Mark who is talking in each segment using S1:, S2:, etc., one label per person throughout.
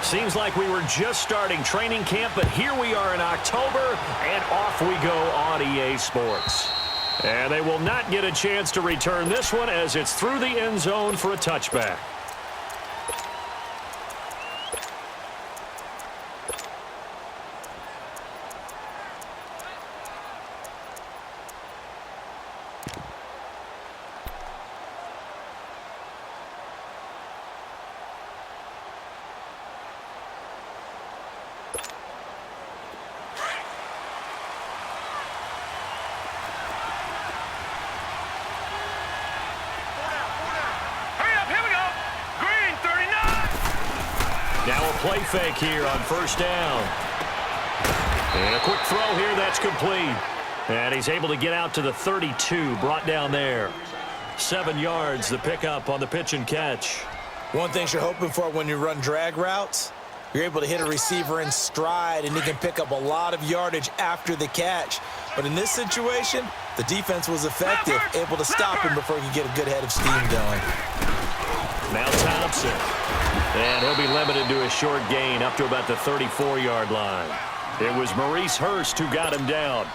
S1: Seems like we were just starting training camp, but here we are in October, and off we go on EA Sports. And they will not get a chance to return this one as it's through the end zone for a touchback. Now a play fake here on first down. And a quick throw here, that's complete. And he's able to get out to the 32, brought down there. 7 yards, the pickup on the pitch and catch.
S2: One thing you're hoping for when you run drag routes, you're able to hit a receiver in stride, and he can pick up a lot of yardage after the catch. But in this situation, the defense was effective, able to stop him before he could get a good head of steam going.
S1: Now Thompson. And he'll be limited to a short gain up to about the 34-yard line. It was Maurice Hurst who got him down.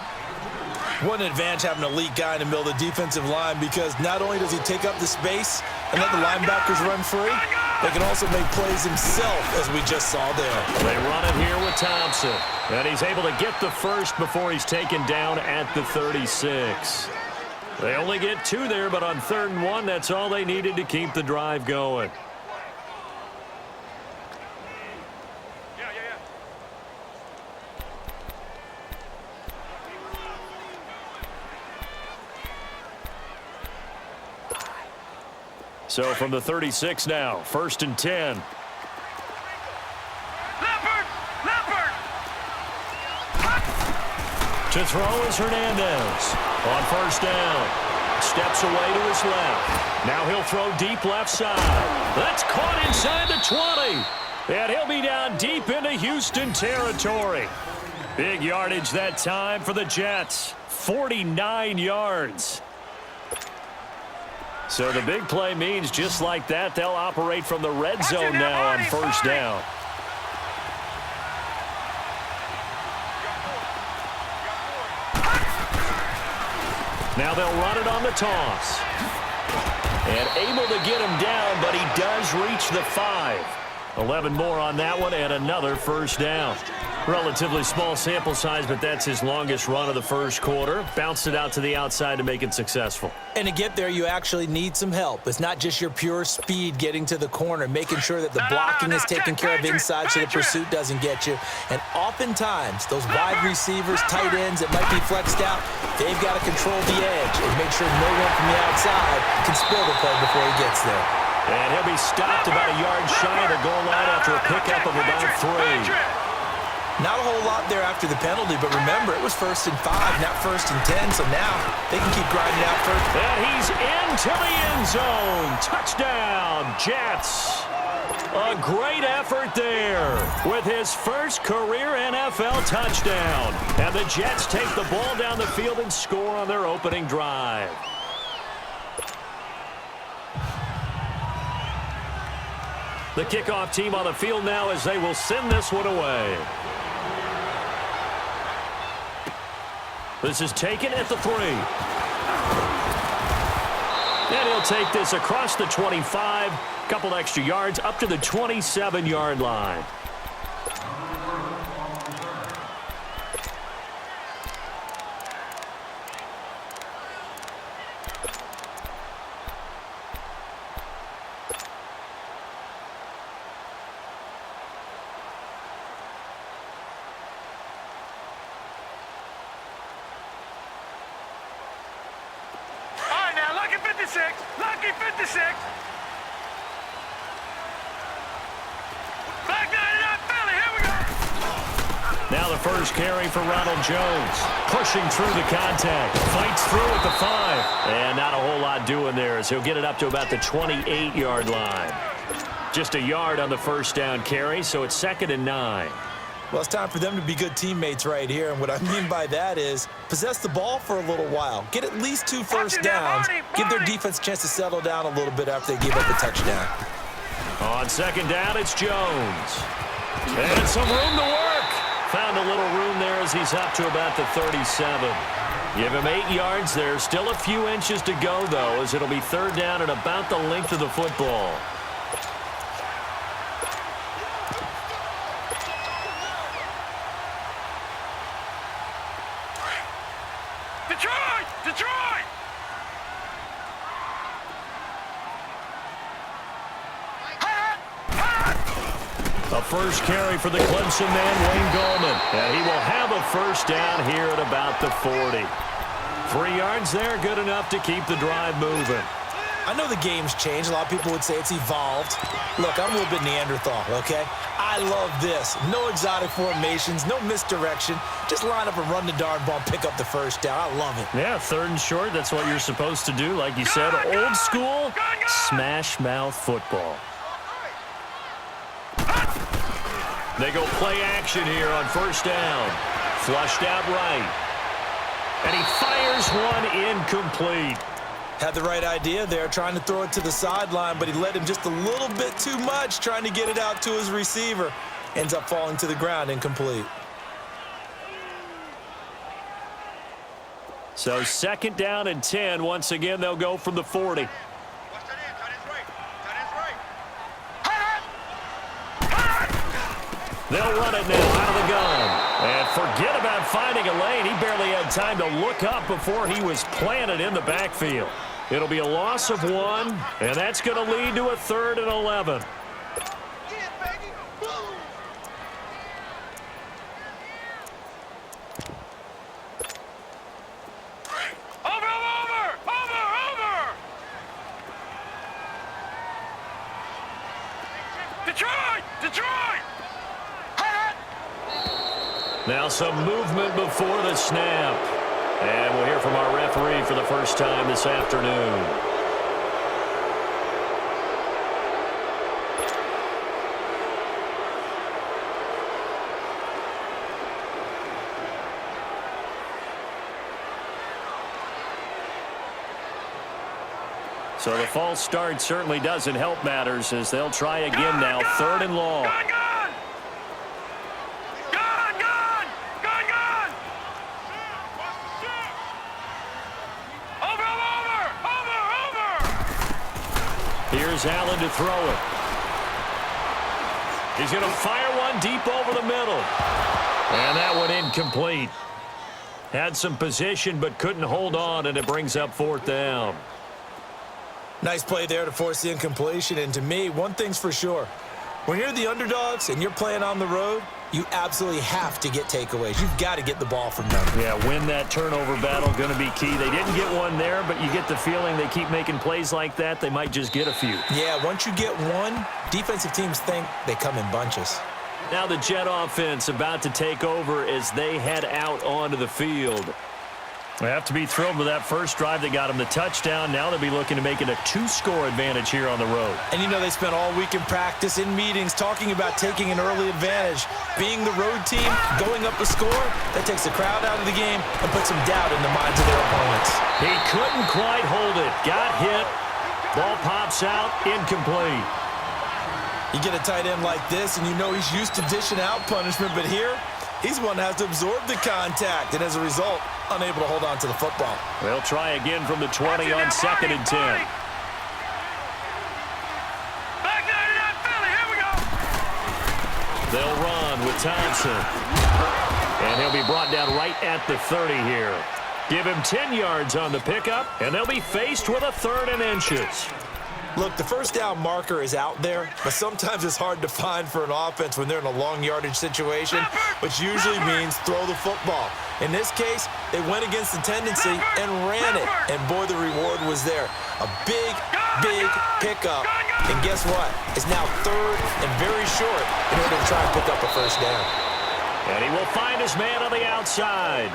S2: What an advantage having an elite guy in the middle of the defensive line, because not only does he take up the space and let the linebackers run free, they can also make plays himself, as we just saw there.
S1: They run it here with Thompson. And he's able to get the first before he's taken down at the 36. They only get 2 there, but on 3rd and 1, that's all they needed to keep the drive going. So from the 36 now, 1st and 10. To throw is Hernandez on first down. Steps away to his left. Now he'll throw deep left side. That's caught inside the 20. And he'll be down deep into Houston territory. Big yardage that time for the Jets. 49 yards. So the big play means just like that, they'll operate from the red zone now on first down. Now they'll run it on the toss. And able to get him down, but he does reach the 5. 11 more on that one and another first down. Relatively small sample size, but that's his longest run of the first quarter. Bounced it out to the outside to make it successful.
S2: And to get there, you actually need some help. It's not just your pure speed getting to the corner, making sure that the blocking is taken care of inside so the pursuit doesn't get you. And oftentimes, those wide receivers, tight ends that might be flexed out, they've got to control the edge and make sure no one from the outside can spoil the play before he gets there.
S1: And he'll be stopped about a yard shy of the goal line after a pickup of about 3.
S2: Not a whole lot there after the penalty, but remember, it was 1st and 5, not 1st and 10, so now they can keep grinding out first.
S1: And he's into the end zone. Touchdown, Jets. A great effort there with his first career NFL touchdown. And the Jets take the ball down the field and score on their opening drive. The kickoff team on the field now as they will send this one away. This is taken at the 3. And he'll take this across the 25. Couple extra yards up to the 27-yard line.
S3: Lucky 56. Back 99 Philly, here we go.
S1: Now the first carry for Ronald Jones. Pushing through the contact. Fights through at the 5. And not a whole lot doing there as he'll get it up to about the 28-yard line. Just a yard on the first down carry, so it's 2nd and 9.
S2: Well, it's time for them to be good teammates right here, and what I mean by that is possess the ball for a little while. Get at least 2 first downs. Give their defense a chance to settle down a little bit after they give up the touchdown.
S1: On 2nd down, it's Jones. some room to work. Found a little room there as he's up to about the 37. Give him 8 yards there. Still a few inches to go, though, as it'll be third down and about the length of the football.
S3: Detroit! Detroit!
S1: A first carry for the Clemson man, Wayne Gallman. And he will have a first down here at about the 40. 3 yards there, good enough to keep the drive moving.
S2: I know the game's changed. A lot of people would say it's evolved. Look, I'm a little bit Neanderthal, okay? I love this. No exotic formations, no misdirection. Just line up and run the darn ball, pick up the first down. I love it.
S1: Yeah, third and short, that's what you're supposed to do. Like you said, old school, smash mouth football. They go play action here on first down. Flushed out right. And he fires one incomplete.
S2: Had the right idea there, trying to throw it to the sideline, but he led him just a little bit too much, trying to get it out to his receiver. Ends up falling to the ground, incomplete.
S1: So second down and 10. Once again, they'll go from the 40. They'll run it now out of the gun. And forget about finding a lane. He barely had time to look up before he was planted in the backfield. It'll be a loss of 1, and that's going to lead to a 3rd and 11.
S3: Detroit! Detroit!
S1: Now some movement before the snap. And we'll hear from our referee for the first time this afternoon. So the false start certainly doesn't help matters as they'll try again now. 3rd and long. Here's Allen to throw it. He's going to fire one deep over the middle. And that one incomplete. Had some position but couldn't hold on, and it brings up 4th down.
S2: Nice play there to force the incompletion. And to me, one thing's for sure. When you're the underdogs and you're playing on the road, you absolutely have to get takeaways. You've got to get the ball from them.
S1: Yeah, win that turnover battle, going to be key. They didn't get one there, but you get the feeling they keep making plays like that, they might just get a few.
S2: Yeah, once you get one, defensive teams think they come in bunches.
S1: Now the Jet offense about to take over as they head out onto the field. They have to be thrilled with that first drive that got them the touchdown. Now they'll be looking to make it a 2-score advantage here on the road.
S2: And you know they spent all week in practice, in meetings, talking about taking an early advantage. Being the road team, going up a score, that takes the crowd out of the game and puts some doubt in the minds of their opponents.
S1: He couldn't quite hold it. Got hit. Ball pops out. Incomplete.
S2: You get a tight end like this, and you know he's used to dishing out punishment, but here, he's one that has to absorb the contact, and as a result, unable to hold on to the football.
S1: They'll try again from the 20 on 2nd and 10.
S3: Back there to that Philly. Here we go.
S1: They'll run with Thompson. And he'll be brought down right at the 30 here. Give him 10 yards on the pickup, and they'll be faced with a 3rd and inches.
S2: Look, the first down marker is out there, but sometimes it's hard to find for an offense when they're in a long yardage situation, which usually means throw the football. In this case, they went against the tendency and ran it, and boy, the reward was there. A big, big pickup, and guess what? It's now 3rd and very short in order to try and pick up a first down.
S1: And he will find his man on the outside.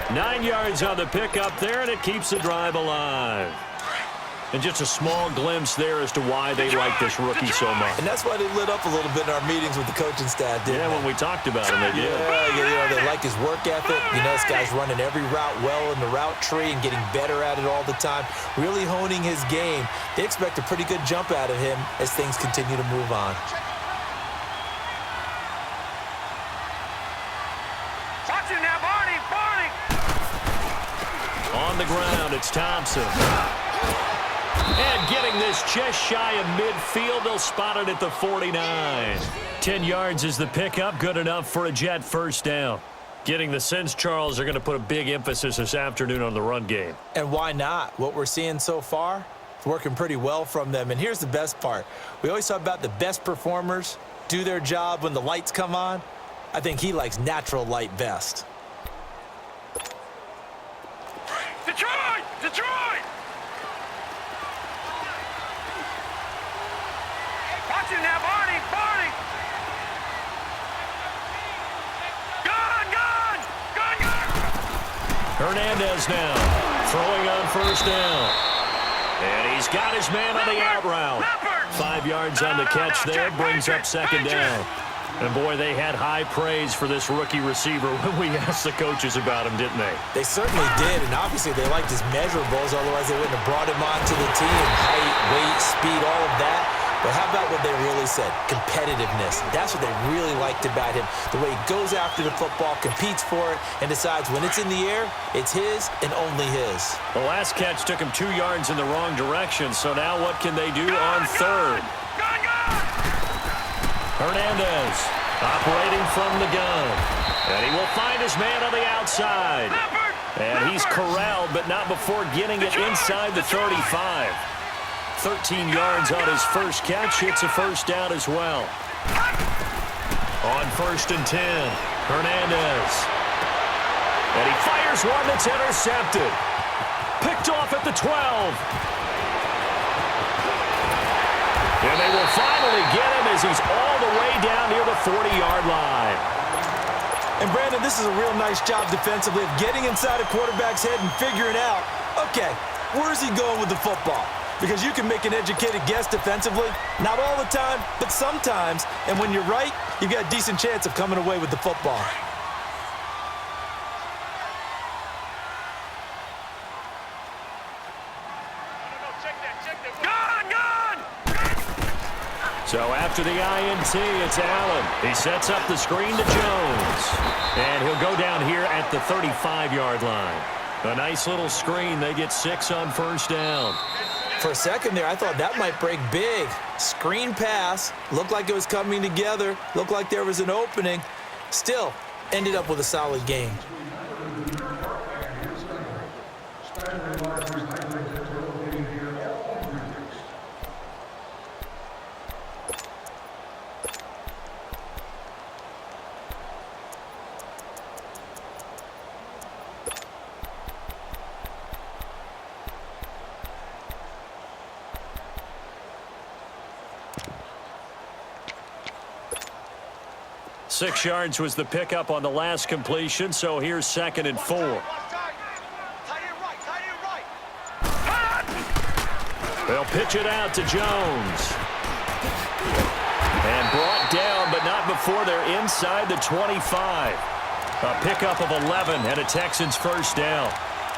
S1: 9 yards on the pickup there, and it keeps the drive alive. And just a small glimpse there as to why they like this rookie so much.
S2: And that's why they lit up a little bit in our meetings with the coaching staff, didn't they?
S1: When we talked about him, they did.
S2: Yeah, they like his work ethic. You know, this guy's running every route well in the route tree and getting better at it all the time, really honing his game. They expect a pretty good jump out of him as things continue to move on.
S1: on the ground. It's Thompson. And getting this just shy of midfield, they'll spot it at the 49. 10 yards is the pickup, good enough for a Jet first down. Getting the sense, Charles, are going to put a big emphasis this afternoon on the run game.
S2: And why not? What we're seeing so far, it's working pretty well from them. And here's the best part. We always talk about the best performers do their job when the lights come on. I think he likes natural light best.
S3: Detroit! Detroit! Watch it now, Barney! Barney! Gun! Gun! Gun! Gun!
S1: Hernandez now throwing on first down. And he's got his man on the out route. 5 yards on the catch there, brings up second down. And, boy, they had high praise for this rookie receiver when we asked the coaches about him, didn't they?
S2: They certainly did, and obviously they liked his measurables, otherwise they wouldn't have brought him onto the team. Height, weight, speed, all of that. But how about what they really said? Competitiveness. That's what they really liked about him. The way he goes after the football, competes for it, and decides when it's in the air, it's his and only his.
S1: The last catch took him 2 yards in the wrong direction, so now what can they do on third? Hernandez operating from the gun. And he will find his man on the outside. And he's corralled, but not before getting it inside the 35. 13 yards on his first catch. It's a first down as well. On 1st and 10, Hernandez. And he fires one that's intercepted. Picked off at the 12. And they will finally get him as he's all the way down near the 40-yard line.
S2: And, Brandon, this is a real nice job defensively of getting inside a quarterback's head and figuring out, okay, where's he going with the football? Because you can make an educated guess defensively, not all the time, but sometimes. And when you're right, you've got a decent chance of coming away with the football.
S1: So after the INT, it's Allen. He sets up the screen to Jones. And he'll go down here at the 35-yard line. A nice little screen. They get 6 on first down.
S2: For a second there, I thought that might break big. Screen pass. Looked like it was coming together. Looked like there was an opening. Still, ended up with a solid game.
S1: Six yards was the pickup on the last completion, so here's 2nd and 4. They'll pitch it out to Jones. And brought down, but not before they're inside the 25. A pickup of 11 and a Texans first down.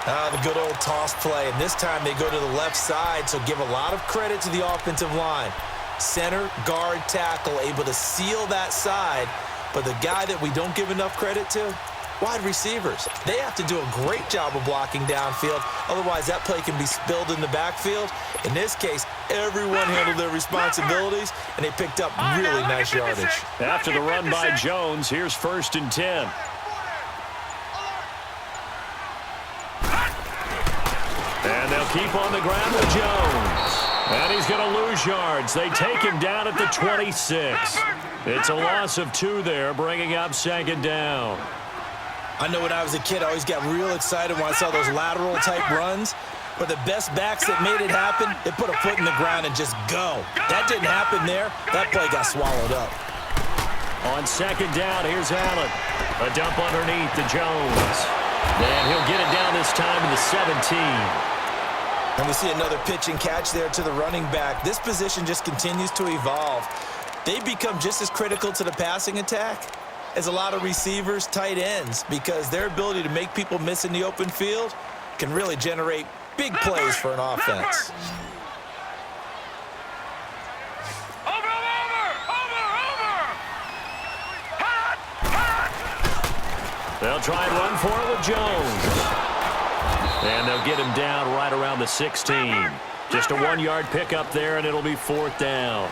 S2: The good old toss play, and this time they go to the left side, so give a lot of credit to the offensive line. Center, guard, tackle, able to seal that side. But the guy that we don't give enough credit to, wide receivers. They have to do a great job of blocking downfield. Otherwise, that play can be spilled in the backfield. In this case, everyone handled their responsibilities, and they picked up really nice yardage.
S1: After the run by Jones, here's 1st and 10. And they'll keep on the ground with Jones. And he's going to lose yards. They take him down at the 26. It's a loss of 2 there, bringing up 2nd down.
S2: I know when I was a kid, I always got real excited when I saw those lateral-type runs. But the best backs that made it happen, they put a foot in the ground and just go. That didn't happen there. That play got swallowed up.
S1: On 2nd down, here's Allen. A dump underneath to Jones. And he'll get it down this time to the 17.
S2: And we see another pitch and catch there to the running back. This position just continues to evolve. They become just as critical to the passing attack as a lot of receivers, tight ends, because their ability to make people miss in the open field can really generate big plays for an offense.
S1: They'll try and run for it with Jones. And they'll get him down right around the 16. Just a 1-yard pickup there, and it'll be 4th down.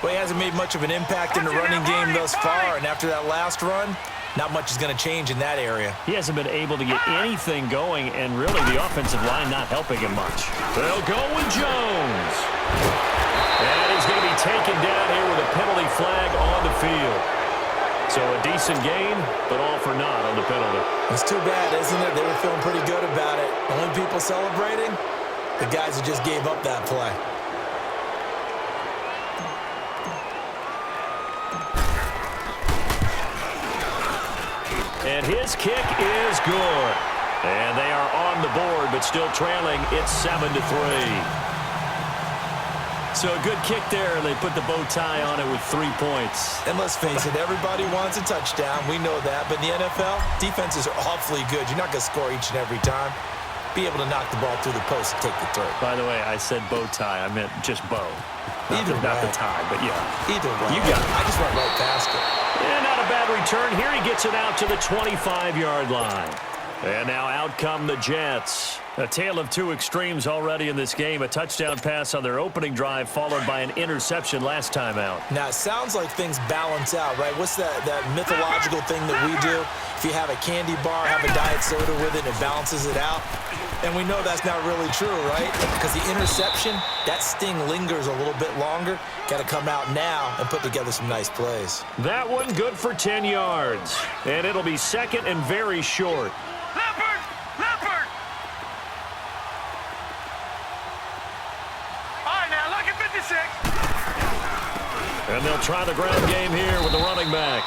S2: Well, he hasn't made much of an impact in the running game thus far, and after that last run, not much is going to change in that area.
S1: He hasn't been able to get anything going, and really the offensive line not helping him much. They'll go with Jones. And he's going to be taken down here with a penalty flag on the field. So a decent gain, but all for naught on the penalty.
S2: It's too bad, isn't it? They were feeling pretty good about it. Only people celebrating, the guys who just gave up that play.
S1: And his kick is good. And they are on the board, but still trailing. It's 7-3. So a good kick there, and they put the bow tie on it with 3 points.
S2: And let's face it, everybody wants a touchdown. We know that. But in the NFL, defenses are awfully good. You're not going to score each and every time. Be able to knock the ball through the post and take the throw.
S1: By the way, I said bow tie. I meant just bow. Not the tie, but yeah.
S2: Either way.
S1: You got it.
S2: I just went right past it.
S1: And not a bad return. Here he gets it out to the 25-yard line. And now out come the Jets. A tale of two extremes already in this game. A touchdown pass on their opening drive followed by an interception last time out.
S2: Now, it sounds like things balance out, right? What's that mythological thing that we do? If you have a candy bar, have a diet soda with it, it balances it out. And we know that's not really true, right? Because the interception, that sting lingers a little bit longer. Got to come out now and put together some nice plays.
S1: That one good for 10 yards. And it'll be second and very short.
S3: Leopard! Leopard! All right, now look at 56.
S1: And they'll try the ground game here with the running back.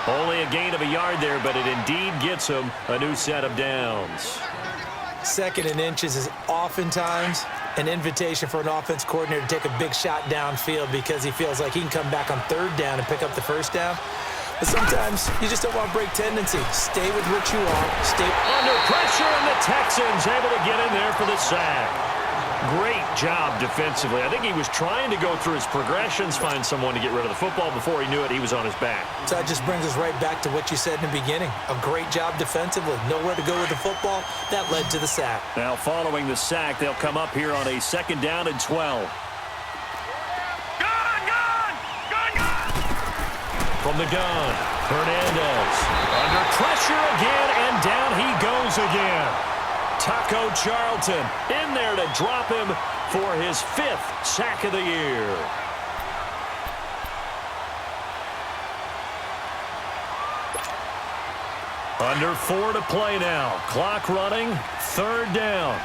S1: Only a gain of a yard there, but it indeed gets him a new set of downs.
S2: Second and inches is oftentimes an invitation for an offense coordinator to take a big shot downfield because he feels like he can come back on third down and pick up the first down. But sometimes you just don't want to break tendency. Stay with what you are. Stay
S1: under pressure, and the Texans able to get in there for the sack. Great job defensively. I think he was trying to go through his progressions, find someone to get rid of the football. Before he knew it, he was on his back.
S2: So that just brings us right back to what you said in the beginning. A great job defensively. Nowhere to go with the football. That led to the sack.
S1: Now following the sack, they'll come up here on a 2nd down and 12. From the gun, Hernandez. Under pressure again, and down he goes again. Taco Charlton in there to drop him for his 5th sack of the year. Under 4 to play now. Clock running, 3rd down.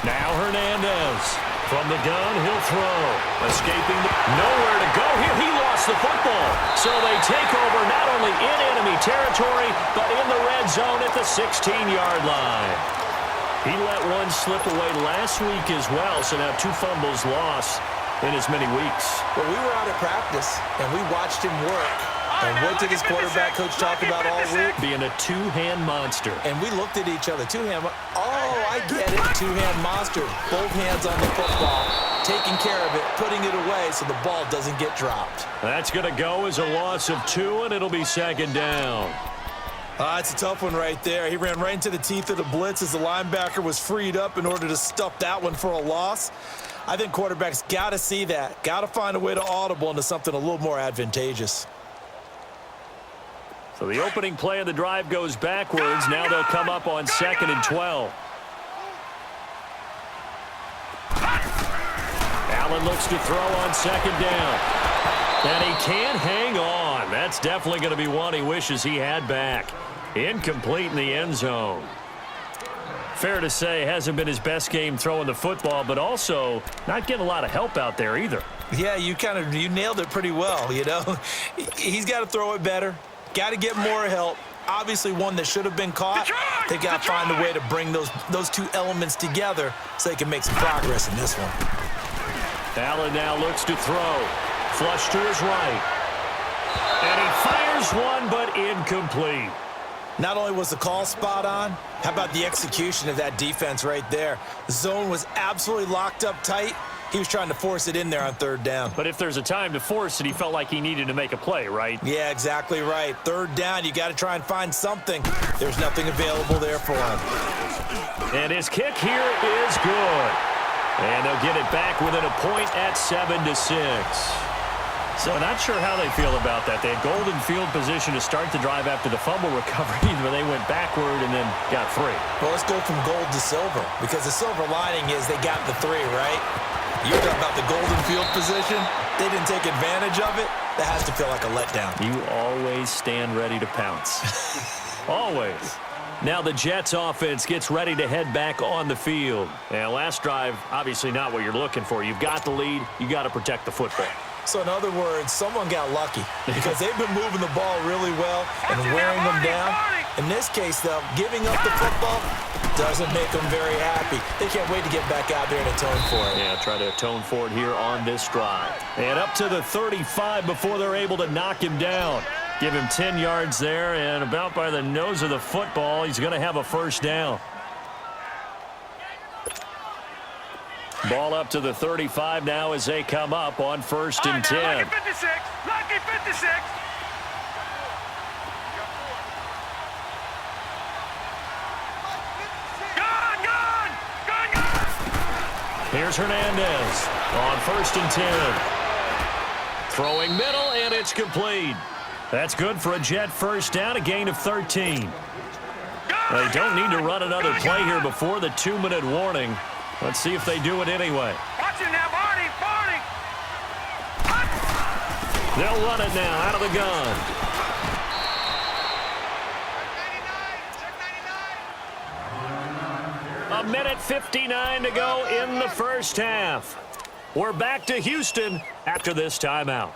S1: Now Hernandez. From the gun, he'll throw. Escaping. Nowhere to go here. He lost the football. So they take over not only in enemy territory, but in the red zone at the 16-yard line. He let one slip away last week as well, so now 2 fumbles lost in as many weeks.
S2: Well, we were out at practice, and we watched him work. And what did his quarterback coach talk about all week?
S1: Being a two-hand monster.
S2: And we looked at each other. Two-hand. Oh, I get it. Two-hand monster. Both hands on the football. Taking care of it. Putting it away so the ball doesn't get dropped.
S1: That's going to go as a loss of 2, and it'll be 2nd down.
S2: It's a tough one right there. He ran right into the teeth of the blitz as the linebacker was freed up in order to stuff that one for a loss. I think quarterbacks got to see that. Got to find a way to audible into something a little more advantageous.
S1: So the opening play of the drive goes backwards. Now they'll come up on 2nd and 12. Allen looks to throw on 2nd down. And he can't hang on. That's definitely going to be one he wishes he had back. Incomplete in the end zone. Fair to say, hasn't been his best game throwing the football, but also not getting a lot of help out there either.
S2: Yeah, you nailed it pretty well, you know. He's got to throw it better. Got to get more help. Obviously one that should have been caught. They got to find a way to bring those 2 elements together so they can make some progress in this one.
S1: Allen now looks to throw. Flush to his right. And he fires one, but incomplete.
S2: Not only was the call spot on, how about the execution of that defense right there? The zone was absolutely locked up tight. He was trying to force it in there on third down.
S1: But if there's a time to force it, he felt like he needed to make a play, right?
S2: Yeah, exactly right. Third down, you got to try and find something. There's nothing available there for him.
S1: And his kick here is good. And they'll get it back within a point at 7-6. So not sure how they feel about that. They had golden field position to start the drive after the fumble recovery, but they went backward and then got 3.
S2: Well, let's go from gold to silver, because the silver lining is they got the 3, right? You're talking about the golden field position. They didn't take advantage of it. That has to feel like a letdown.
S1: You always stand ready to pounce. Always. Now the Jets offense gets ready to head back on the field. And last drive, obviously not what you're looking for. You've got the lead. You got to protect the football.
S2: So in other words, someone got lucky because they've been moving the ball really well and wearing them down. In this case, though, giving up the football doesn't make them very happy. They can't wait to get back out there and atone for it.
S1: Yeah, try to atone for it here on this drive. And up to the 35 before they're able to knock him down. Give him 10 yards there, and about by the nose of the football, he's going to have a first down. Ball up to the 35 now as they come up on 1st and 10.
S3: Lucky 56. Lucky 56. Gone.
S1: Here's Hernandez on 1st and 10. Throwing middle, and it's complete. That's good for a Jet first down, a gain of 13. They don't need to run another play here before the 2-minute warning. Let's see if they do it anyway.
S3: Watch him now, Barney.
S1: They'll run it now out of the gun. A minute 59 to go in the first half. We're back to Houston after this timeout.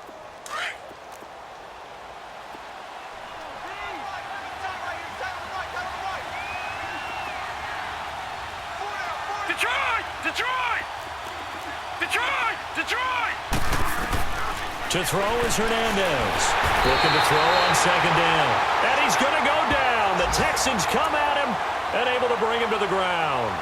S3: Detroit!
S1: To throw is Hernandez. Looking to throw on 2nd down. And he's going to go down. The Texans come at him and able to bring him to the ground.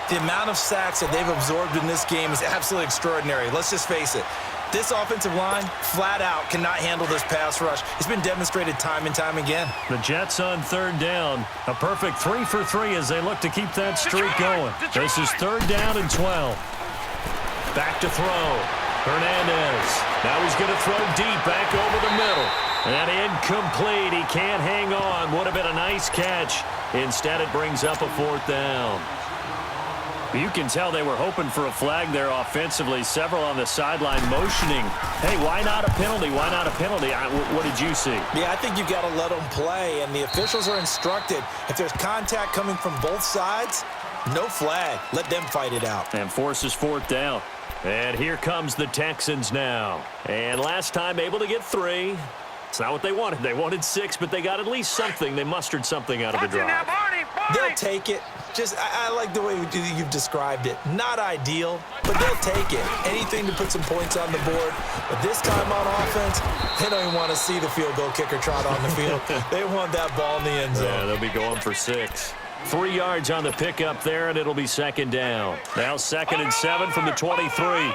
S2: The amount of sacks that they've absorbed in this game is absolutely extraordinary. Let's just face it. This offensive line, flat out, cannot handle this pass rush. It's been demonstrated time and time again.
S1: The Jets on 3rd down. A perfect 3 for 3 as they look to keep that streak going. This is 3rd down and 12. Back to throw. Hernandez. Now he's going to throw deep back over the middle. And incomplete. He can't hang on. Would have been a nice catch. Instead, it brings up a 4th down. You can tell they were hoping for a flag there offensively. Several on the sideline motioning. Hey, why not a penalty? Why not a penalty? What did you see?
S2: Yeah, I think you've got to let them play, and the officials are instructed. If there's contact coming from both sides, no flag. Let them fight it out.
S1: And forces 4th down. And here comes the Texans now. And last time able to get 3. It's not what they wanted. They wanted 6, but they got at least something. They mustered something out of the drive.
S2: They'll take it. I like the way you've described it. Not ideal, but they'll take it. Anything to put some points on the board. But this time on offense, they don't even want to see the field goal kicker trot on the field. They want that ball in the end zone.
S1: Yeah, they'll be going for 6. 3 yards on the pickup there, and it'll be 2nd down. Now 2nd and 7 from the 23.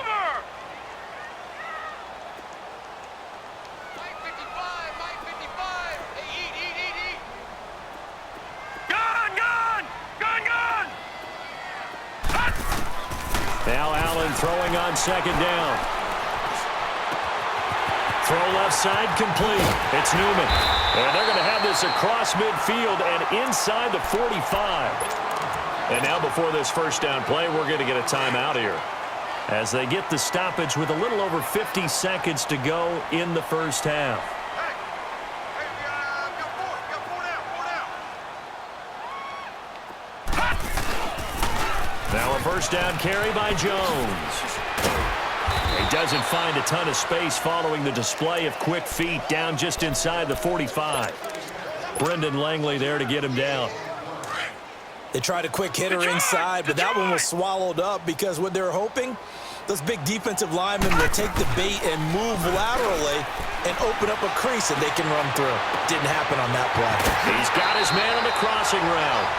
S1: Now Allen throwing on 2nd down. Throw left side complete. It's Newman. And they're going to have this across midfield and inside the 45. And now before this first down play, we're going to get a timeout here. As they get the stoppage with a little over 50 seconds to go in the first half. Now a first down carry by Jones. He doesn't find a ton of space following the display of quick feet down just inside the 45. Brendan Langley there to get him down.
S2: They tried a quick hitter inside, but that one was swallowed up because what they're hoping, those big defensive linemen will take the bait and move laterally and open up a crease that they can run through. Didn't happen on that play.
S1: He's got his man crossing route.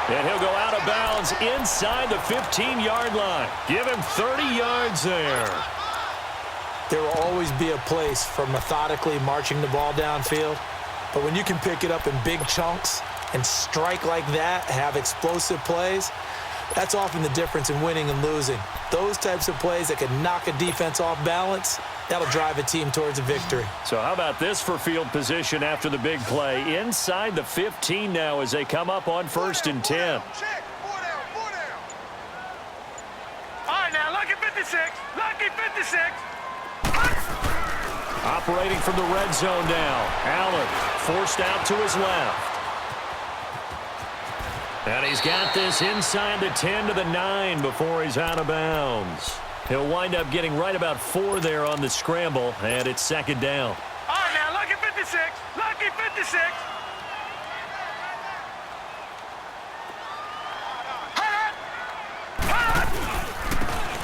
S1: And he'll go out of bounds inside the 15-yard line. Give him 30 yards there.
S2: There will always be a place for methodically marching the ball downfield. But when you can pick it up in big chunks and strike like that, have explosive plays, that's often the difference in winning and losing. Those types of plays that can knock a defense off balance, that'll drive a team towards a victory.
S1: So how about this for field position after the big play? Inside the 15 now as they come up on 1st and 10.
S3: All right, now, lucky 56. Lucky 56.
S1: Operating from the red zone now. Allen forced out to his left. And he's got this inside the 10 to the 9 before he's out of bounds. He'll wind up getting right about 4 there on the scramble, and it's 2nd down.
S3: All right, now, lucky 56. Lucky 56.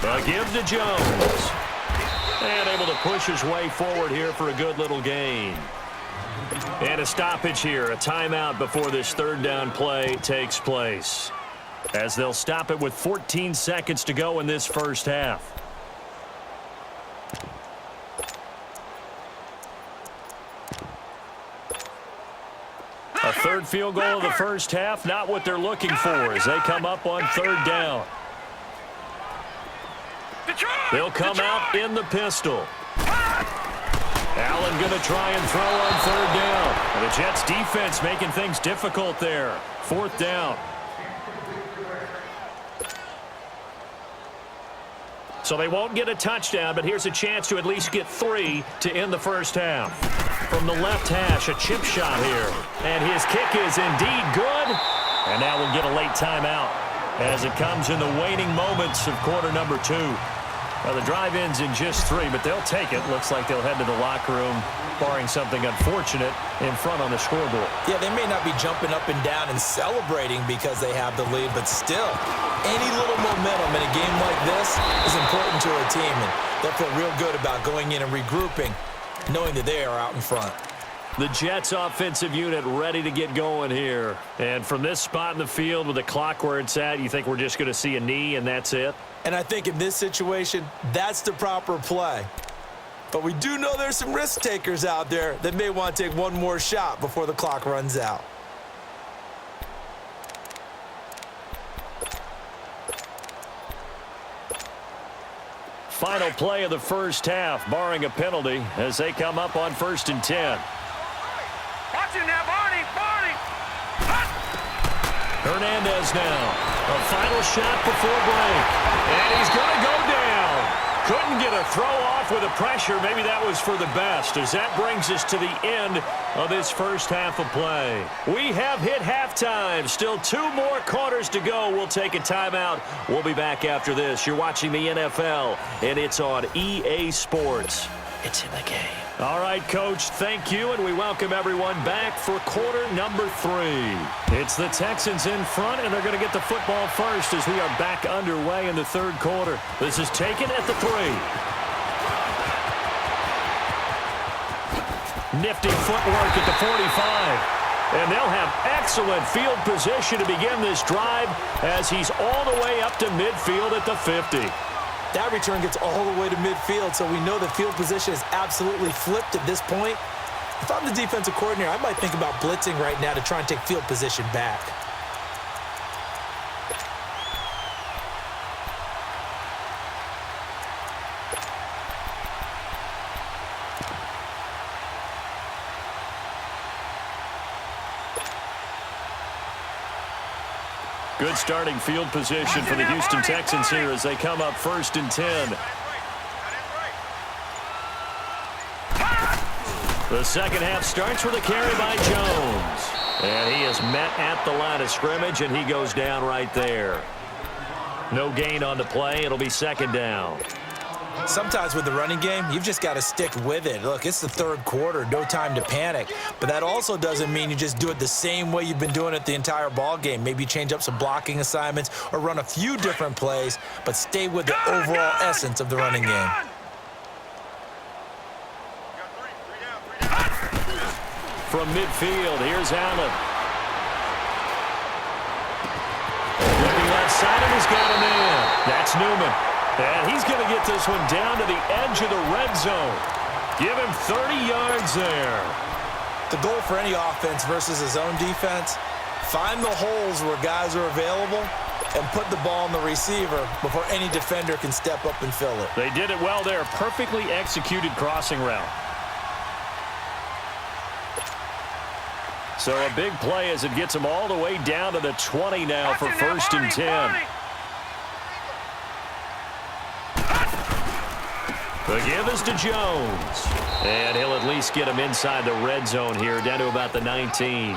S1: A give to Jones. And able to push his way forward here for a good little gain. And a stoppage here, a timeout before this 3rd down play takes place. As they'll stop it with 14 seconds to go in this first half. A 3rd field goal of the first half, not what they're looking for as they come up on 3rd down. They'll come out in the pistol. Allen going to try and throw on 3rd down. And the Jets defense making things difficult there. 4th down. So they won't get a touchdown, but here's a chance to at least get 3 to end the first half. From the left hash, a chip shot here. And his kick is indeed good. And now we'll get a late timeout as it comes in the waning moments of quarter number 2. Well, the drive ends in just 3, but they'll take it. Looks like they'll head to the locker room, barring something unfortunate, in front on the scoreboard.
S2: Yeah, they may not be jumping up and down and celebrating because they have the lead, but still, any little momentum in a game like this is important to a team, and they'll feel real good about going in and regrouping, knowing that they are out in front.
S1: The Jets offensive unit ready to get going here. And from this spot in the field with the clock where it's at, you think we're just going to see a knee and that's it?
S2: And I think in this situation, that's the proper play. But we do know there's some risk takers out there that may want to take one more shot before the clock runs out.
S1: Final play of the first half, barring a penalty, as they come up on 1st and 10.
S3: Watch it now, Barney. Barney.
S1: Hernandez now. A final shot before break. And he's going to go down. Couldn't get a throw off with the pressure. Maybe that was for the best, as that brings us to the end of this first half of play. We have hit halftime. Still 2 more quarters to go. We'll take a timeout. We'll be back after this. You're watching the NFL, and it's on EA Sports. It's in the game. All right, Coach, thank you, and we welcome everyone back for quarter number 3. It's the Texans in front, and they're going to get the football first as we are back underway in the 3rd quarter. This is taken at the 3. Nifty footwork at the 45. And they'll have excellent field position to begin this drive as he's all the way up to midfield at the 50.
S2: That return gets all the way to midfield, so we know the field position is absolutely flipped at this point. If I'm the defensive coordinator, I might think about blitzing right now to try and take field position back.
S1: Good starting field position for the Houston Texans here as they come up 1st and 10. The second half starts with a carry by Jones. And he is met at the line of scrimmage, and he goes down right there. No gain on the play. It'll be 2nd down.
S2: Sometimes with the running game, you've just got to stick with it. Look, it's the 3rd quarter, no time to panic. But that also doesn't mean you just do it the same way you've been doing it the entire ball game. Maybe change up some blocking assignments or run a few different plays, but stay with the overall essence of the running game.
S1: From midfield, here's Allen. got him in. That's Newman. And he's going to get this one down to the edge of the red zone. Give him 30 yards there.
S2: The goal for any offense versus his own defense, find the holes where guys are available and put the ball on the receiver before any defender can step up and fill it.
S1: They did it well there. Perfectly executed crossing route. So a big play as it gets them all the way down to the 20 now for 1st and 10. The give is to Jones. And he'll at least get him inside the red zone here, down to about the 19.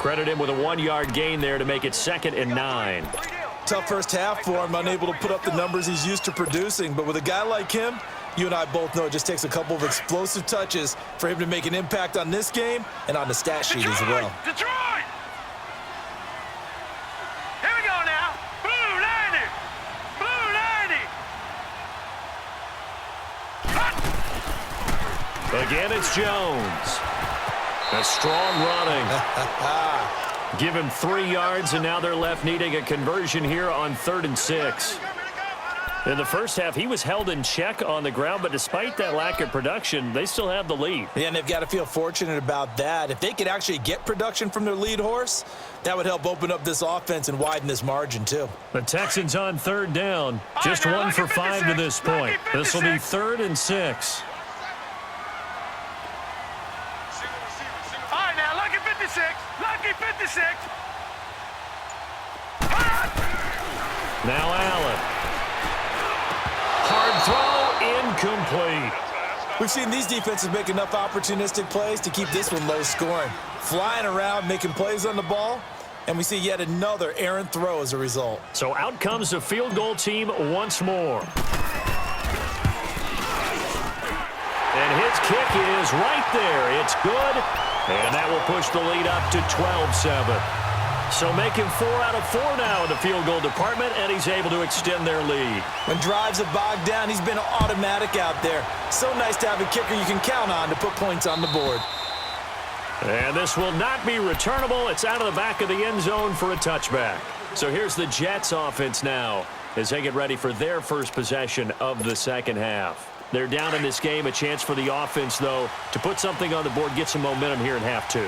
S1: Credit him with a 1-yard gain there to make it 2nd and 9.
S2: Tough first half for him, unable to put up the numbers he's used to producing. But with a guy like him, you and I both know it just takes a couple of explosive touches for him to make an impact on this game and on the stat sheet as well.
S3: Detroit! Here we go now. Blue 90! Blue 90!
S1: Again, it's Jones. A strong running. Give him 3 yards, and now they're left needing a conversion here on 3rd and 6. In the first half, he was held in check on the ground, but despite that lack of production, they still have the lead.
S2: Yeah, and they've got to feel fortunate about that. If they could actually get production from their lead horse, that would help open up this offense and widen this margin, too.
S1: The Texans on 3rd down. Just 1 for 5 to this point. This will be 3rd and 6.
S3: All right, now, lucky 56. Lucky 56.
S1: Now Allen. Hard throw, incomplete.
S2: We've seen these defenses make enough opportunistic plays to keep this one low scoring. Flying around, making plays on the ball, and we see yet another errant throw as a result.
S1: So out comes the field goal team once more. And his kick is right there. It's good, and that will push the lead up to 12-7. So making 4 out of 4 now in the field goal department, and he's able to extend their lead.
S2: When drives have bogged down, he's been automatic out there. So nice to have a kicker you can count on to put points on the board.
S1: And this will not be returnable. It's out of the back of the end zone for a touchback. So here's the Jets offense now as they get ready for their first possession of the second half. They're down in this game. A chance for the offense, though, to put something on the board, get some momentum here in half 2.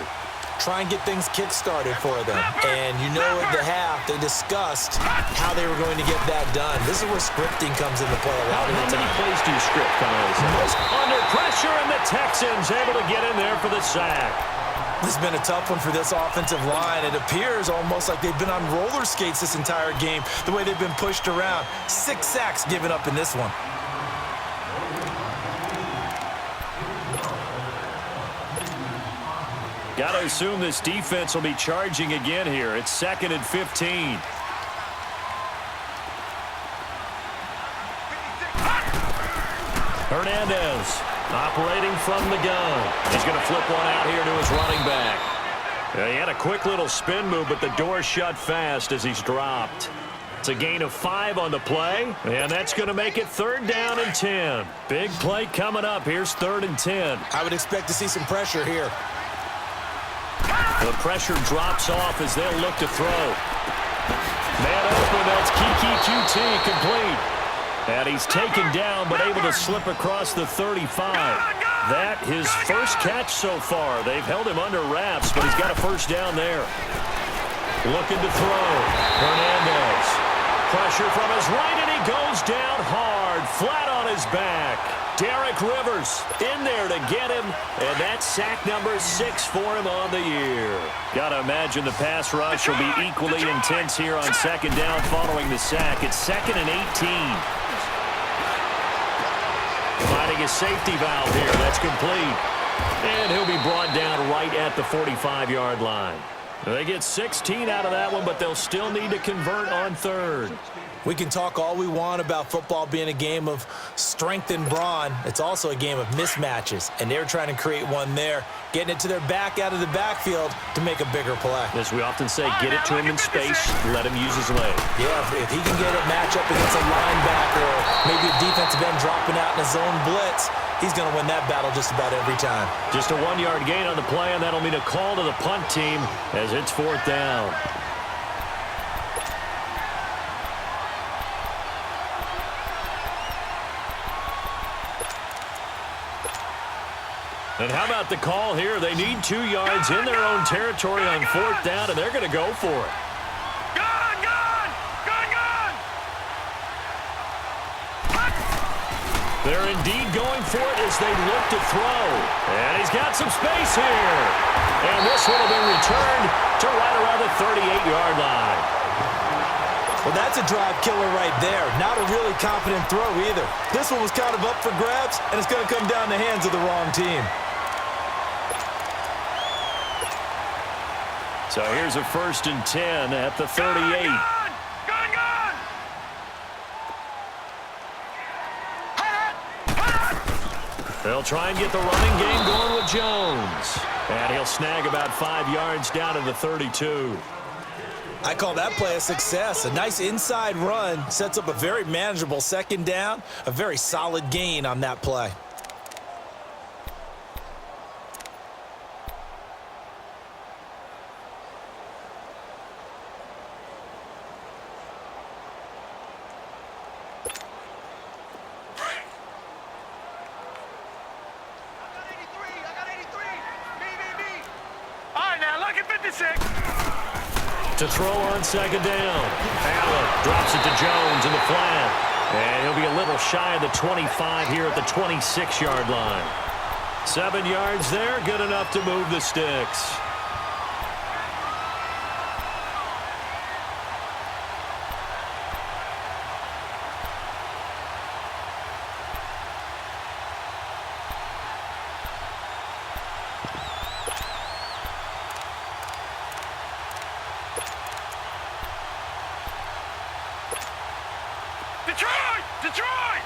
S2: Try and get things kick-started for them. And you know at the half, they discussed how they were going to get that done. This is where scripting comes into play a lot of the time.
S1: How many plays do you script coming out of this? Under pressure, and the Texans able to get in there for the sack.
S2: This has been a tough one for this offensive line. It appears almost like they've been on roller skates this entire game, the way they've been pushed around. 6 sacks given up in this one.
S1: Got to assume this defense will be charging again here. It's 2nd and 15. Hernandez operating from the gun. He's going to flip one out here to his running back. Yeah, he had a quick little spin move, but the door shut fast as he's dropped. It's a gain of 5 on the play, and that's going to make it 3rd down and 10. Big play coming up. Here's 3rd and 10.
S2: I would expect to see some pressure here.
S1: The pressure drops off as they'll look to throw. Man open, that's Kiki QT complete. And he's taken down but able to slip across the 35. That his first catch so far. They've held him under wraps, but he's got a first down there. Looking to throw. Hernandez. Pressure from his right, and he goes down hard, flat on his back. Derek Rivers in there to get him, and that's sack number 6 for him on the year. Got to imagine the pass rush will be equally intense here on 2nd down following the sack. It's 2nd and 18. Finding a safety valve here. That's complete. And he'll be brought down right at the 45-yard line. They get 16 out of that one, but they'll still need to convert on 3rd.
S2: We can talk all we want about football being a game of strength and brawn. It's also a game of mismatches, and they're trying to create one there, getting it to their back out of the backfield to make a bigger play.
S1: As we often say, get it to him in space, let him use his leg.
S2: Yeah, if he can get a matchup against a linebacker or maybe a defensive end dropping out in a zone blitz, he's going to win that battle just about every time.
S1: Just a 1-yard gain on the play, and that'll mean a call to the punt team as it's 4th down. And how about the call here? They need 2 yards in their own territory on 4th down, and they're going to go for it.
S3: Gun, gun! Gun, gun!
S1: They're indeed going for it as they look to throw. And he's got some space here. And this one will be returned to right around the 38-yard line.
S2: Well, that's a drive killer right there. Not a really confident throw either. This one was kind of up for grabs, and it's going to come down the hands of the wrong team.
S1: So here's a 1st and 10 at the 38.
S3: Gun, gun!
S1: They'll try and get the running game going with Jones. And he'll snag about 5 yards down to the 32.
S2: I call that play a success. A nice inside run sets up a very manageable 2nd down. A very solid gain on that play.
S1: To throw on 2nd down. Allen drops it to Jones in the flat. And he'll be a little shy of the 25 here at the 26-yard line. 7 yards there, good enough to move the sticks.
S3: Detroit!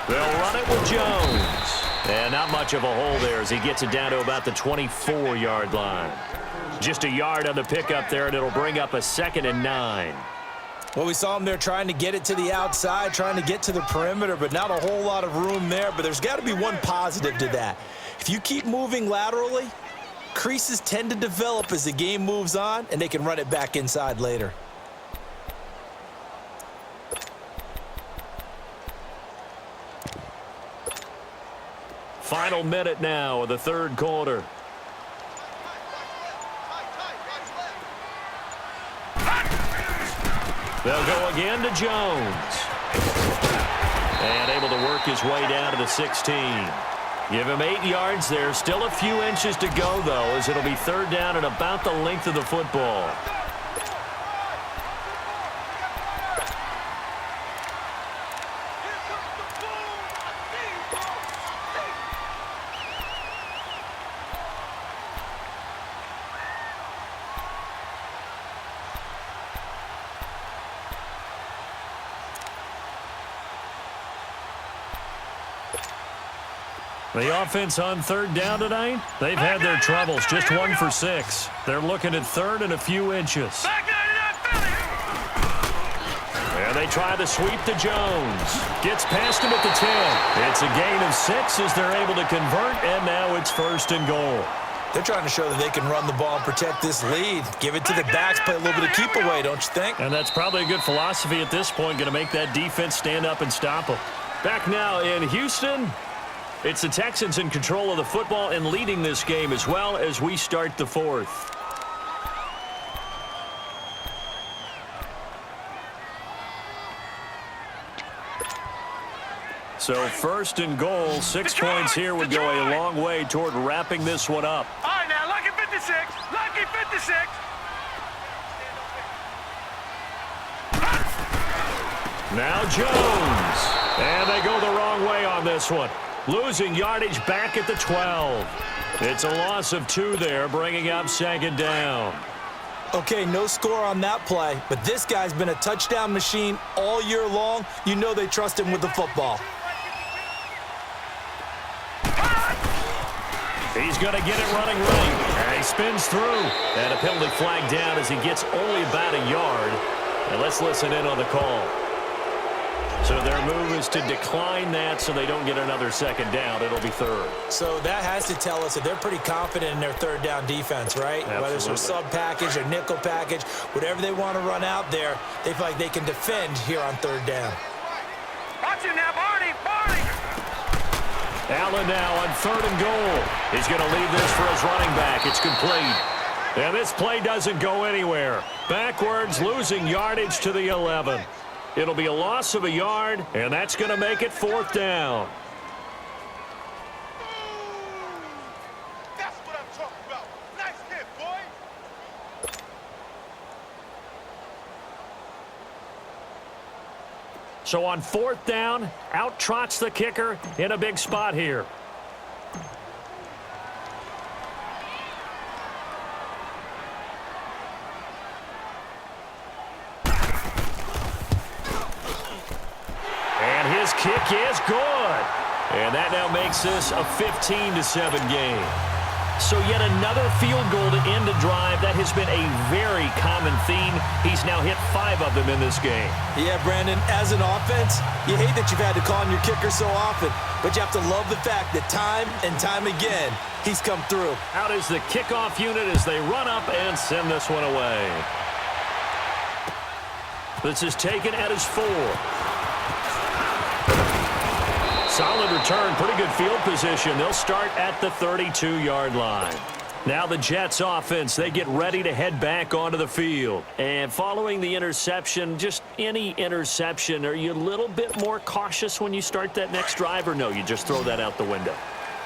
S1: They'll run it with Jones. And not much of a hole there as he gets it down to about the 24-yard line. Just a yard on the pickup there, and it'll bring up a 2nd and 9.
S2: Well, we saw him there trying to get it to the outside, trying to get to the perimeter, but not a whole lot of room there. But there's got to be one positive to that. If you keep moving laterally, creases tend to develop as the game moves on, and they can run it back inside later.
S1: Final minute now of the 3rd quarter. They'll go again to Jones. And able to work his way down to the 16. Give him 8 yards there. Still a few inches to go, though, as it'll be 3rd down and about the length of the football. The offense on 3rd down tonight, they've had their troubles. Just 1 for 6. They're looking at 3rd and a few inches. And they try to sweep to Jones. Gets past him at the 10. It's a gain of 6 as they're able to convert, and now it's 1st and goal.
S2: They're trying to show that they can run the ball and protect this lead. Give it to the backs, play a little bit of keep away, don't you think?
S1: And that's probably a good philosophy at this point, going to make that defense stand up and stop them. Back now in Houston. It's the Texans in control of the football and leading this game as well as we start the 4th. So 1st and goal, 6 points here would go a long way toward wrapping this one up.
S3: All right, now, lucky 56. Lucky 56.
S1: Now Jones. And they go the wrong way on this one. Losing yardage back at the 12. It's a loss of 2 there, bringing up 2nd down.
S2: Okay, no score on that play, but this guy's been a touchdown machine all year long. You know they trust him with the football.
S1: He's going to get it running right. And he spins through. And a penalty flag down as he gets only about a yard. And let's listen in on the call. So their move is to decline that so they don't get another second down. It'll be third.
S2: So that has to tell us that they're pretty confident in their third down defense, right?
S1: Absolutely.
S2: Whether it's their sub package or nickel package, whatever they want to run out there, they feel like they can defend here on third down.
S3: Watch him now, Barney!
S1: Allen now on 3rd and goal. He's going to leave this for his running back. It's complete. And this play doesn't go anywhere. Backwards, losing yardage to the 11. It'll be a loss of a yard, and that's going to make it 4th down.
S3: That's what I'm talking about. Nice hit, boy.
S1: So on 4th down, out trots the kicker in a big spot here. And his kick is good. And that now makes this a 15-7 game. So yet another field goal to end a drive. That has been a very common theme. He's now hit 5 of them in this game.
S2: Yeah, Brandon, as an offense, you hate that you've had to call on your kicker so often, but you have to love the fact that time and time again, he's come through.
S1: Out is the kickoff unit as they run up and send this one away. This is taken at his 4. Solid return, pretty good field position. They'll start at the 32-yard line. Now the Jets offense, they get ready to head back onto the field. And following the interception, just any interception, are you a little bit more cautious when you start that next drive, or no, you just throw that out the window?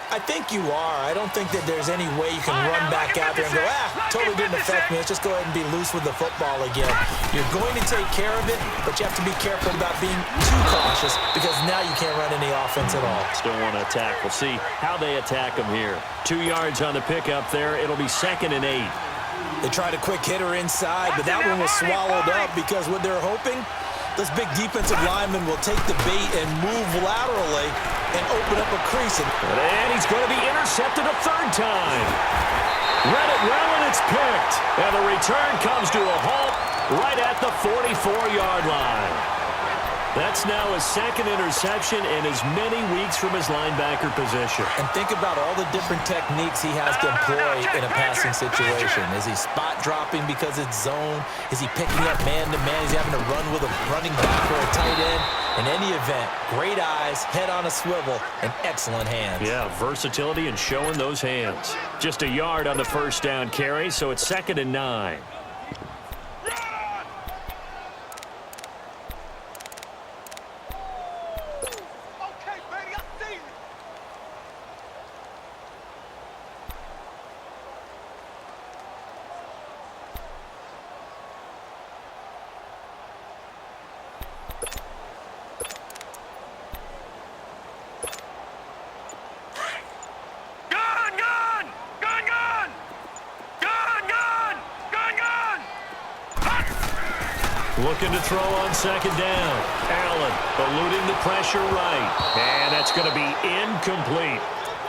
S2: I think you are. I don't think that there's any way you can run back out there and go, totally didn't affect me. Let's just go ahead and be loose with the football again. You're going to take care of it, but you have to be careful about being too cautious because now you can't run any offense at all.
S1: Still want to attack. We'll see how they attack them here. 2 yards on the pickup there. It'll be 2nd and 8.
S2: They tried a quick hitter inside, but that one was swallowed up because what they're hoping, those big defensive linemen will take the bait and move laterally and open up a crease.
S1: And he's going to be intercepted a 3rd time. Read it well, and it's picked. And the return comes to a halt right at the 44-yard line. That's now his 2nd interception in as many weeks from his linebacker position.
S2: And think about all the different techniques he has to employ in a passing situation. Is he spot dropping because it's zone? Is he picking up man-to-man? Is he having to run with a running back or a tight end? In any event, great eyes, head on a swivel, and excellent hands.
S1: Yeah, versatility and showing those hands. Just a yard on the 1st down carry, so it's 2nd and 9. Looking to throw on 2nd down. Allen eluding the pressure right. And that's going to be incomplete.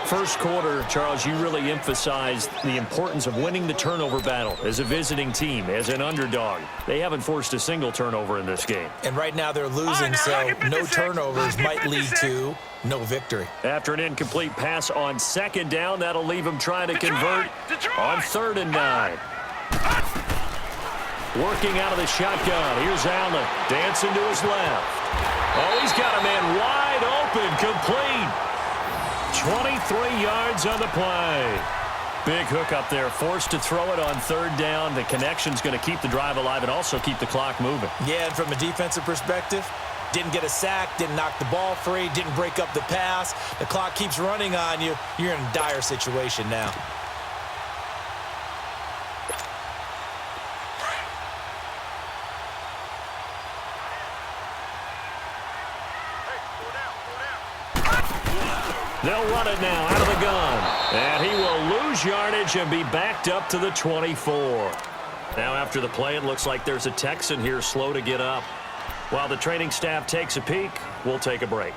S1: First quarter, Charles, you really emphasized the importance of winning the turnover battle as a visiting team, as an underdog. They haven't forced a single turnover in this game.
S2: And right now they're losing, so no turnovers might lead to no victory.
S1: After an incomplete pass on 2nd down, that'll leave them trying to convert on 3rd and 9. Working out of the shotgun. Here's Allen. Dancing to his left. Oh, he's got a man wide open. Complete. 23 yards on the play. Big hook up there. Forced to throw it on 3rd down. The connection's going to keep the drive alive and also keep the clock moving.
S2: Yeah, and from a defensive perspective, didn't get a sack, didn't knock the ball free, didn't break up the pass. The clock keeps running on you. You're in a dire situation now.
S1: They'll run it now out of the gun. And he will lose yardage and be backed up to the 24. Now after the play, it looks like there's a Texan here slow to get up. While the training staff takes a peek, we'll take a break.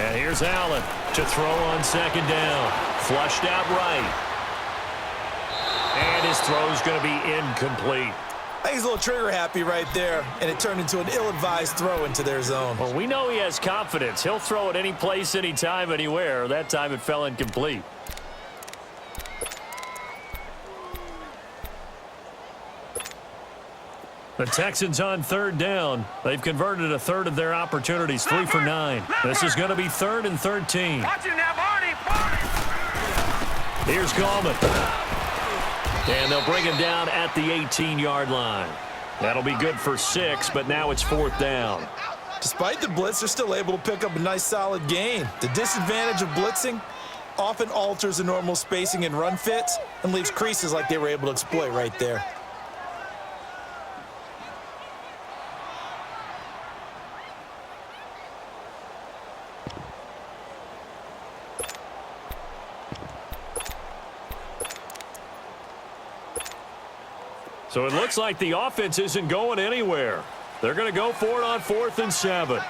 S1: And here's Allen to throw on second down. Flushed out right. And his throw's going to be incomplete.
S2: I think he's a little trigger happy right there, and it turned into an ill-advised throw into their zone.
S1: Well, we know he has confidence. He'll throw it any place, anytime, anywhere. That time it fell incomplete. The Texans on third down. They've converted a third of their opportunities, 3 for 9. This is going to be 3rd and 13.
S3: Watch him now, Barney.
S1: Here's Gallman. And they'll bring him down at the 18-yard line. That'll be good for 6, but now it's 4th down.
S2: Despite the blitz, they're still able to pick up a nice, solid gain. The disadvantage of blitzing often alters the normal spacing and run fits and leaves creases like they were able to exploit right there.
S1: So it looks like the offense isn't going anywhere. They're going to go for it on 4th and 7.
S3: Leopard!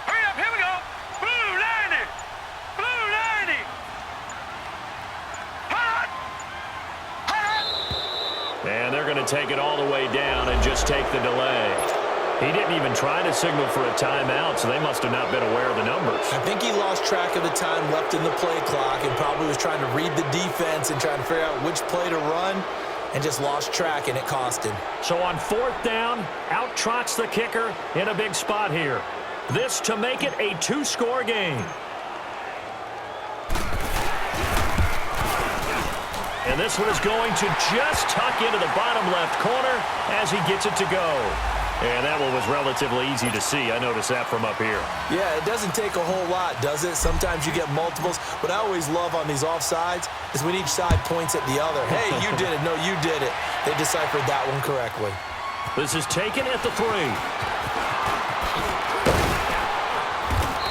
S3: Hurry up, here we go. Blue 90! Blue 90! Hot!
S1: And they're going to take it all the way down and just take the delay. He didn't even try to signal for a timeout, so they must have not been aware of the numbers.
S2: I think he lost track of the time left in the play clock and probably was trying to read the defense and trying to figure out which play to run and just lost track, and it cost him.
S1: So on 4th down, out trots the kicker in a big spot here. This to make it a 2-score game. And this one is going to just tuck into the bottom left corner as he gets it to go. And that one was relatively easy to see. I noticed that from up here.
S2: Yeah, it doesn't take a whole lot, does it? Sometimes you get multiples. What I always love on these offsides is when each side points at the other. Hey, you did it. No, you did it. They deciphered that one correctly.
S1: This is taken at the 3.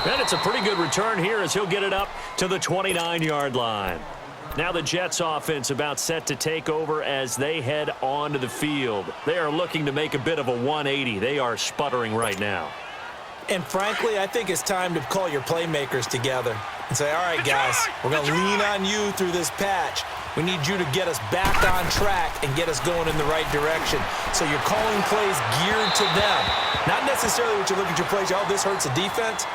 S1: And it's a pretty good return here as he'll get it up to the 29-yard line. Now the Jets offense about set to take over as they head onto the field. They are looking to make a bit of a 180. They are sputtering right now.
S2: And frankly, I think it's time to call your playmakers together and say, all right, guys, we're going to lean on you through this patch. We need you to get us back on track and get us going in the right direction. So you're calling plays geared to them. Not necessarily what you look at your plays, oh, this hurts the defense.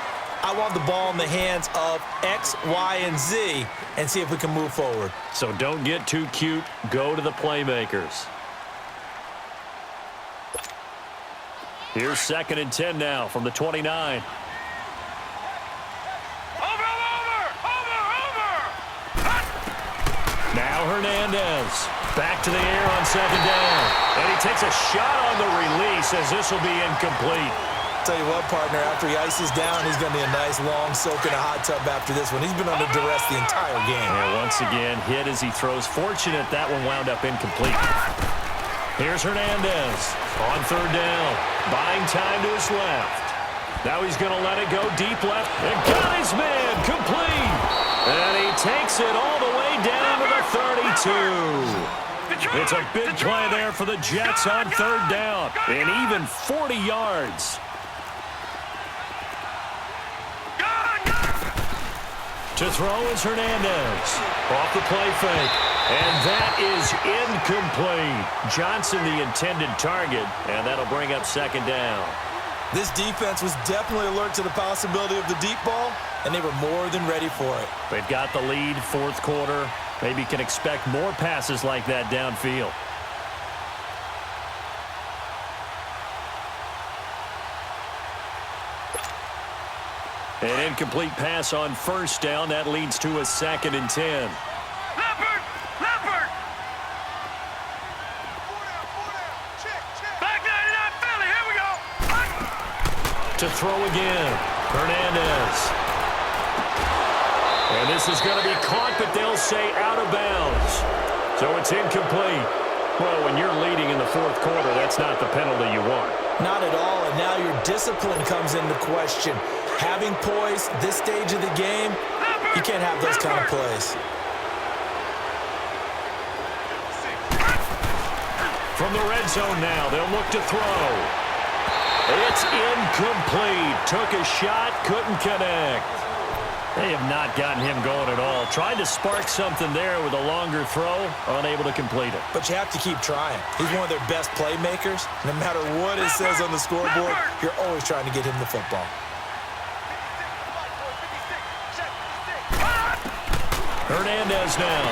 S2: I want the ball in the hands of X, Y, and Z and see if we can move forward.
S1: So don't get too cute. Go to the playmakers. Here's 2nd and 10 now from the 29.
S3: Over!
S1: Now Hernandez. Back to the air on 2nd down. And he takes a shot on the release as this will be incomplete.
S2: Tell you what, partner, after he ices down, he's going to be a nice long soak in a hot tub after this one. He's been under duress the entire game.
S1: And once again, hit as he throws. Fortunate that one wound up incomplete. Here's Hernandez on 3rd down. Buying time to his left. Now he's going to let it go deep left. And got his man complete. And he takes it all the way down to the 32. It's a big play there for the Jets on 3rd down. And even 40 yards. To throw is Hernandez. Off the play fake. And that is incomplete. Johnson the intended target. And that'll bring up 2nd down.
S2: This defense was definitely alert to the possibility of the deep ball, and they were more than ready for it.
S1: They've got the lead, 4th quarter. Maybe can expect more passes like that downfield. An incomplete pass on 1st down. That leads to a 2nd and 10.
S3: Leopard! Leopard! Back 99 Philly, here we go!
S1: To throw again. Hernandez. And this is going to be caught, but they'll say out of bounds. So it's incomplete. Well, when you're leading in the 4th quarter, that's not the penalty you want.
S2: Not at all, and now your discipline comes into question. Having poise this stage of the game, you can't have those kind of plays.
S1: From the red zone now, they'll look to throw. It's incomplete. Took a shot, couldn't connect. They have not gotten him going at all. Tried to spark something there with a longer throw, unable to complete it.
S2: But you have to keep trying. He's one of their best playmakers. No matter what it says on the scoreboard, you're always trying to get him the football.
S1: Hernandez now,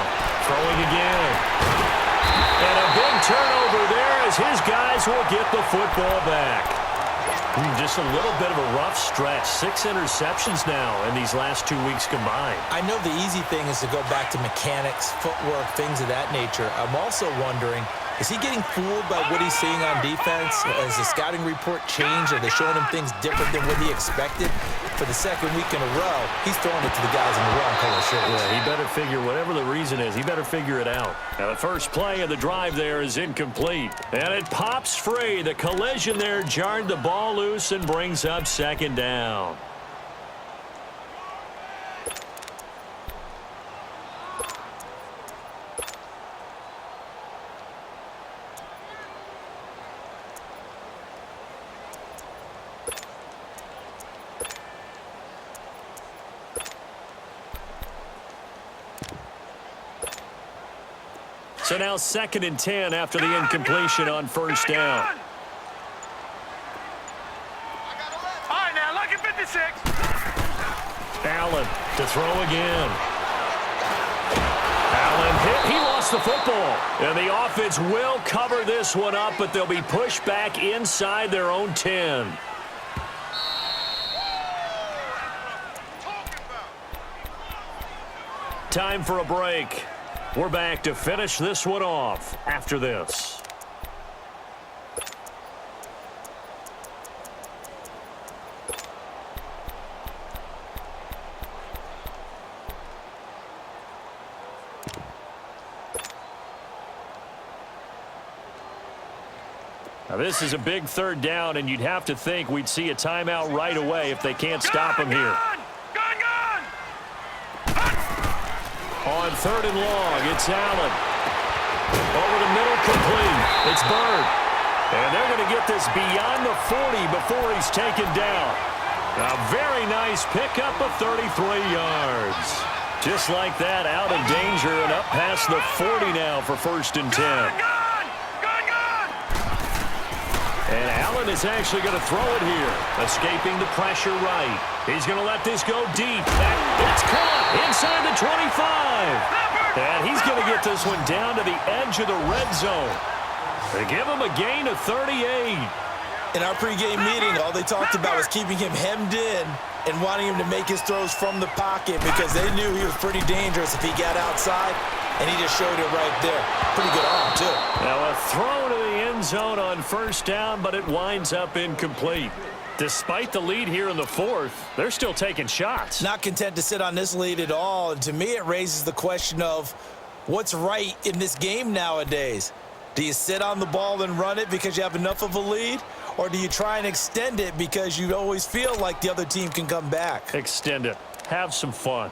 S1: throwing again. And a big turnover there as his guys will get the football back. Just a little bit of a rough stretch. 6 interceptions now in these last 2 weeks combined.
S2: I know the easy thing is to go back to mechanics, footwork, things of that nature. I'm also wondering, is he getting fooled by what he's seeing on defense? Has the scouting report changed? Are they showing him things different than what he expected? For the second week in a row, he's throwing it to the guys in the wrong color shirts.
S1: Yeah, he better figure, whatever the reason is, he better figure it out. Now, the first play of the drive there is incomplete. And it pops free. The collision there jarred the ball loose and brings up second down. So now 2nd and 10 after the incompletion on first down.
S3: All right, now, lucky 56.
S1: Allen to throw again. Allen hit. He lost the football. And the offense will cover this one up, but they'll be pushed back inside their own 10. Time for a break. We're back to finish this one off after this. Now this is a big 3rd down, and you'd have to think we'd see a timeout right away if they can't stop him here. On 3rd and long, it's Allen. Over the middle, complete. It's Bird. And they're going to get this beyond the 40 before he's taken down. A very nice pickup of 33 yards. Just like that, out of danger and up past the 40 now for 1st and 10. And Allen is actually going to throw it here, escaping the pressure right. He's going to let this go deep. It's caught inside the 25. And he's going to get this one down to the edge of the red zone. They give him a gain of 38.
S2: In our pregame meeting, all they talked about was keeping him hemmed in and wanting him to make his throws from the pocket because they knew he was pretty dangerous if he got outside, and he just showed it right there. Pretty good arm, too.
S1: Now a throw to the end zone on 1st down, but it winds up incomplete. Despite the lead here in the 4th, they're still taking shots.
S2: Not content to sit on this lead at all, and to me it raises the question of what's right in this game nowadays. Do you sit on the ball and run it because you have enough of a lead? Or do you try and extend it because you always feel like the other team can come back?
S1: Extend it. Have some fun.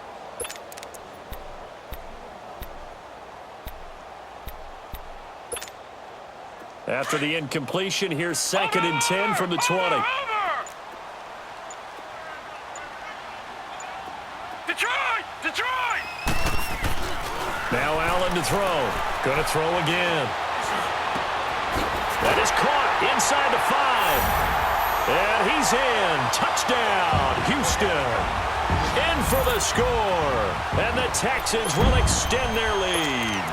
S1: After the incompletion, here's 2nd and 10 from the 20.
S3: Detroit!
S1: Now Allen to throw. Going to throw again. That is caught inside the 5. And he's in. Touchdown, Houston. In for the score. And the Texans will extend their lead.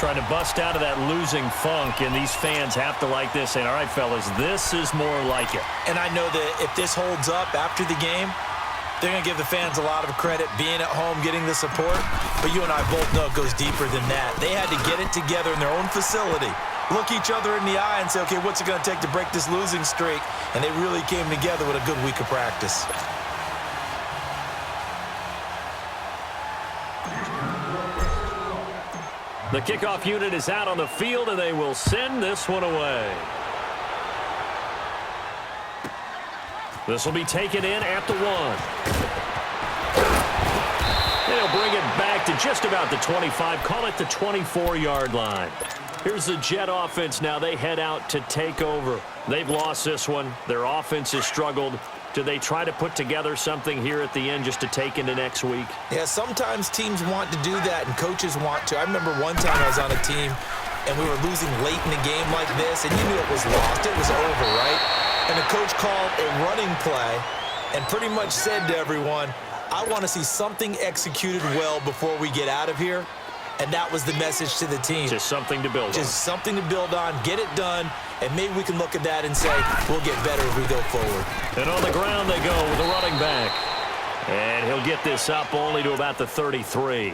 S1: Trying to bust out of that losing funk, and these fans have to like this. And all right, fellas, this is more like it.
S2: And I know that if this holds up after the game, they're going to give the fans a lot of credit being at home, getting the support. But you and I both know it goes deeper than that. They had to get it together in their own facility, look each other in the eye and say, okay, what's it going to take to break this losing streak? And they really came together with a good week of practice.
S1: The kickoff unit is out on the field, and they will send this one away. This will be taken in at the 1. They'll bring it back back to just about the 25, call it the 24-yard line. Here's the Jet offense now. They head out to take over. They've lost this one. Their offense has struggled. Do they try to put together something here at the end just to take into next week?
S2: Yeah, sometimes teams want to do that, and coaches want to. I remember one time I was on a team, and we were losing late in the game like this, and you knew it was lost. It was over, right? And the coach called a running play and pretty much said to everyone, I want to see something executed well before we get out of here. And that was the message to the team.
S1: Just something to build on.
S2: Just something to build on, get it done, and maybe we can look at that and say, we'll get better as we go forward.
S1: And on the ground they go with the running back. And he'll get this up only to about the 33.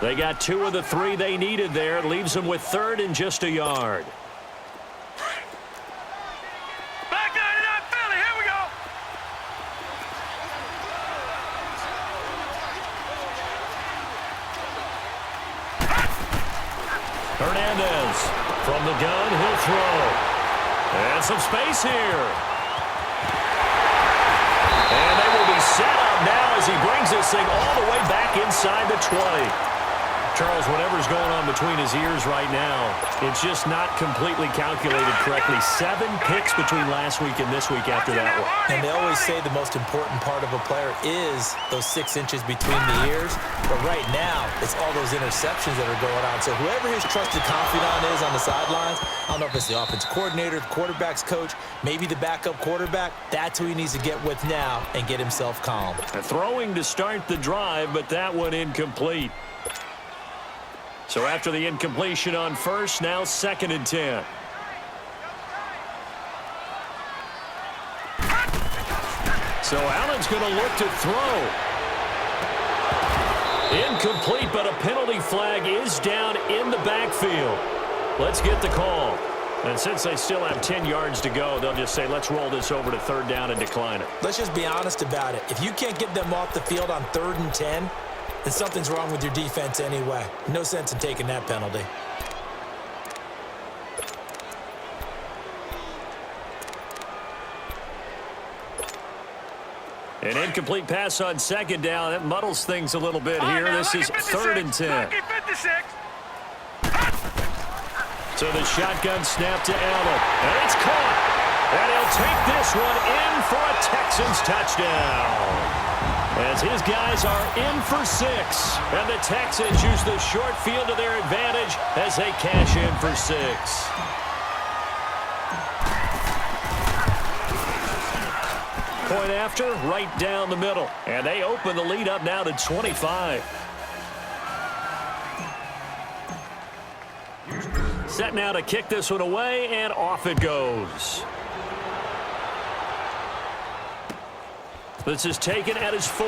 S1: They got 2 of the 3 they needed there. Leaves them with 3rd and just a yard.
S3: Back 99 Philly, here we go.
S1: Hernandez from the gun, he'll throw. And some space here. And they will be set up now as he brings this thing all the way back inside the 20. Charles, whatever's going on between his ears right now, it's just not completely calculated correctly. 7 picks between last week and this week after that one.
S2: And they always say the most important part of a player is those 6 inches between the ears. But right now, it's all those interceptions that are going on. So whoever his trusted confidant is on the sidelines, I don't know if it's the offensive coordinator, the quarterback's coach, maybe the backup quarterback, that's who he needs to get with now and get himself calm.
S1: Throwing to start the drive, but that one incomplete. So after the incompletion on first, now 2nd and 10. So Allen's going to look to throw. Incomplete, but a penalty flag is down in the backfield. Let's get the call. And since they still have 10 yards to go, they'll just say, let's roll this over to 3rd down and decline it.
S2: Let's just be honest about it. If you can't get them off the field on 3rd and 10, then something's wrong with your defense anyway. No sense in taking that penalty.
S1: An incomplete pass on 2nd down. That muddles things a little bit here. This is 3rd and 10. So the shotgun snap to Allen. And it's caught. And he'll take this one in for a Texans touchdown. As his guys are in for 6. And the Texans use the short field to their advantage as they cash in for 6. Point after, right down the middle. And they open the lead up now to 25. Set now to kick this one away, and off it goes. This is taken at his 4.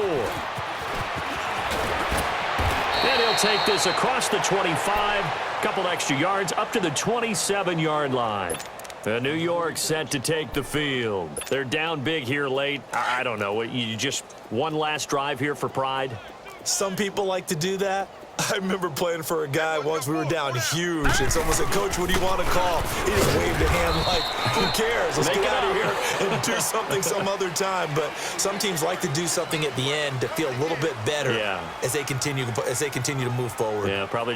S1: And he'll take this across the 25. Couple extra yards up to the 27-yard line. New York set to take the field. They're down big here late. I don't know. You just one last drive here for pride?
S2: Some people like to do that. I remember playing for a guy once. We were down huge, and someone said, Coach, what do you want to call? He just waved a hand like, who cares? Let's get out of here and do something some other time. But some teams like to do something at the end to feel a little bit better as they continue to move forward.
S1: Yeah, probably just